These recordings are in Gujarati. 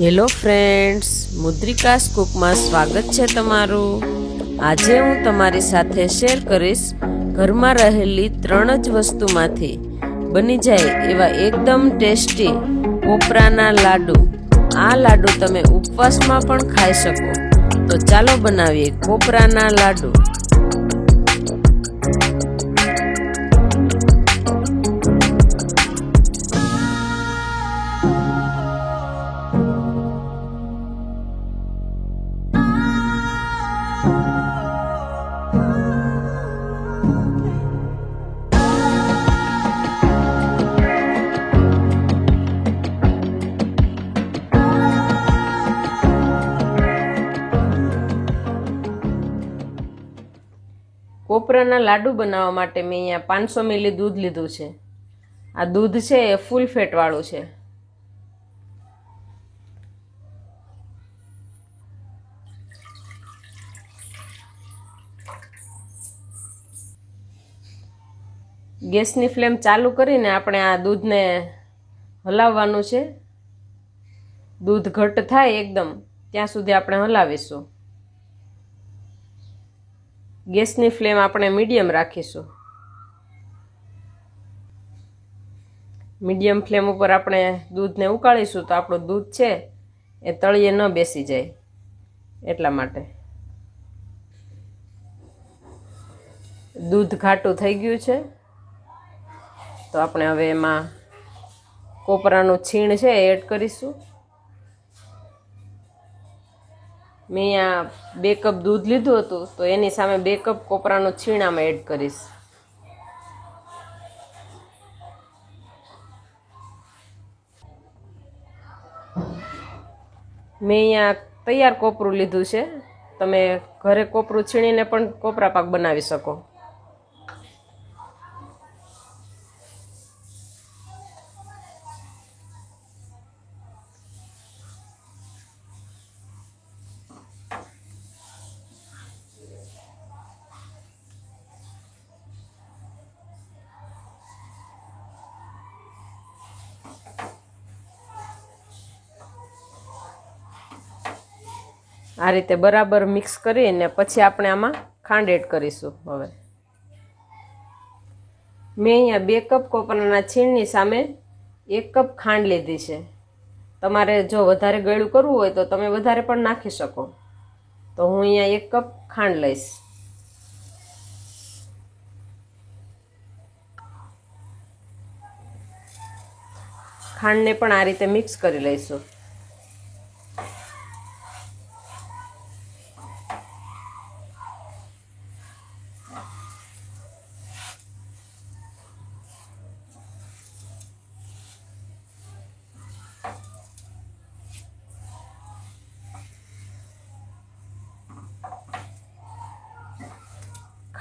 હેલો ફ્રેન્ડ્સ, મુદ્રિકાસ કુકમાં સ્વાગત છે તમારું। આજે હું તમારી સાથે શેર કરીશ ઘરમાં રહેલી 3 જ વસ્તુમાંથી બની જાય એવા એકદમ ટેસ્ટી કોપરાના લાડુ। આ લાડુ તમે ઉપવાસમાં પણ ખાઈ શકો। તો ચાલો બનાવીએ કોપરાના લાડુ। કોપરાના લાડુ બનાવવા માટે મેં અહીંયા 500 મિલી દૂધ લીધું છે। આ દૂધ છે એ ફૂલ ફેટ વાળું છે। ગેસની ફ્લેમ ચાલુ કરીને આપણે આ દૂધને હલાવવાનું છે। દૂધ ઘટ્ટ થાય એકદમ ત્યાં સુધી આપણે હલાવીશું। ગેસની ફ્લેમ આપણે મીડિયમ રાખીશું। મીડિયમ ફ્લેમ ઉપર આપણે દૂધને ઉકાળીશું તો આપણું દૂધ છે એ તળિયે ન બેસી જાય એટલા માટે। દૂધ ઘાટું થઈ ગયું છે તો આપણે હવે એમાં કોપરાનું છીણ છે એ એડ કરીશું। મેં અહીંયા 2 કપ દૂધ લીધું હતું તો એની સામે 2 કપ કોપરાનું છીણ આમાં એડ કરીશ। મેં અહીંયા તૈયાર કોપરું લીધું છે। તમે ઘરે કોપરું છીણીને પણ કોપરા પાક બનાવી શકો। આ રીતે બરાબર મિક્સ કરીને પછી આપણે આમાં ખાંડ એડ કરીશું। હવે મેં અહીંયા 2 કપ કોપરાના છીણની સામે 1 કપ ખાંડ લીધી છે। તમારે જો વધારે ગળ્યું કરવું હોય તો તમે વધારે પણ નાખી શકો। તો હું અહીંયા 1 કપ ખાંડ લઈશ। ખાંડને પણ આ રીતે મિક્સ કરી લઈશું।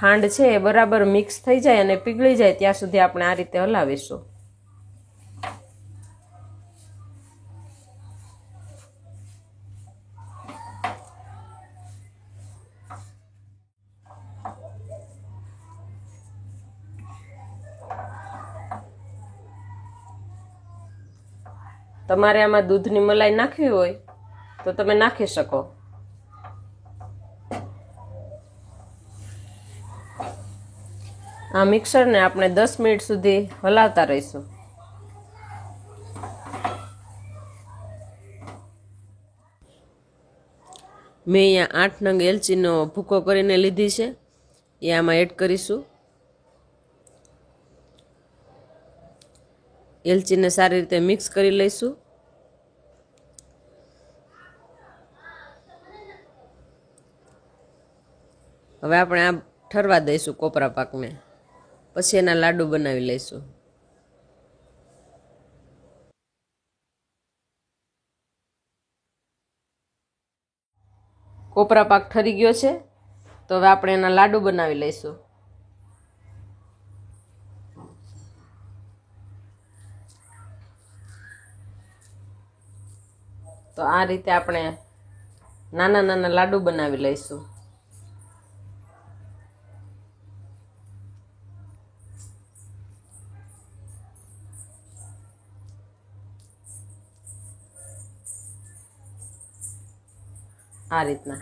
ખાંડ છે એ બરાબર મિક્સ થઈ જાય અને પીગળી જાય ત્યાં સુધી આપણે આ રીતે હલાવીશું। તમારે આમાં દૂધની મલાઈ નાખવી હોય તો તમે નાખી શકો। આ મિક્સરને આપણે 10 મિનિટ સુધી હલાવતા રહીશું। મેં અહીંયા 8 નંગ એલચીનો ભૂકો કરીને લીધી છે એ આમાં એડ કરીશું। એલચીને સારી રીતે મિક્સ કરી લઈશું। હવે આપણે આ ઠરવા દઈશું કોપરા પાકને, પછી એના લાડુ બનાવી લઈશું। કોપરા પાક ઠરી ગયો છે તો હવે આપણે એના લાડુ બનાવી લઈશું। તો આ રીતે આપણે નાના નાના લાડુ બનાવી લઈશું। આ રીતના.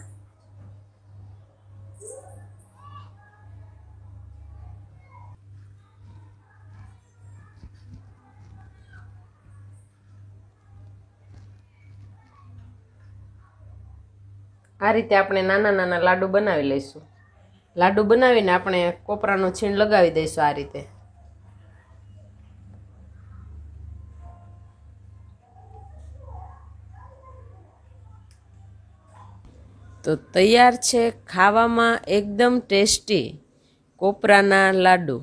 આ રીતે આપણે નાના નાના લાડુ બનાવી લઈશું. લાડુ બનાવીને આપણે કોપરાનો છીણ લગાવી દઈશું આ રીતે. તો તૈયાર છે ખાવામાં એકદમ ટેસ્ટી કોપરાના લાડુ.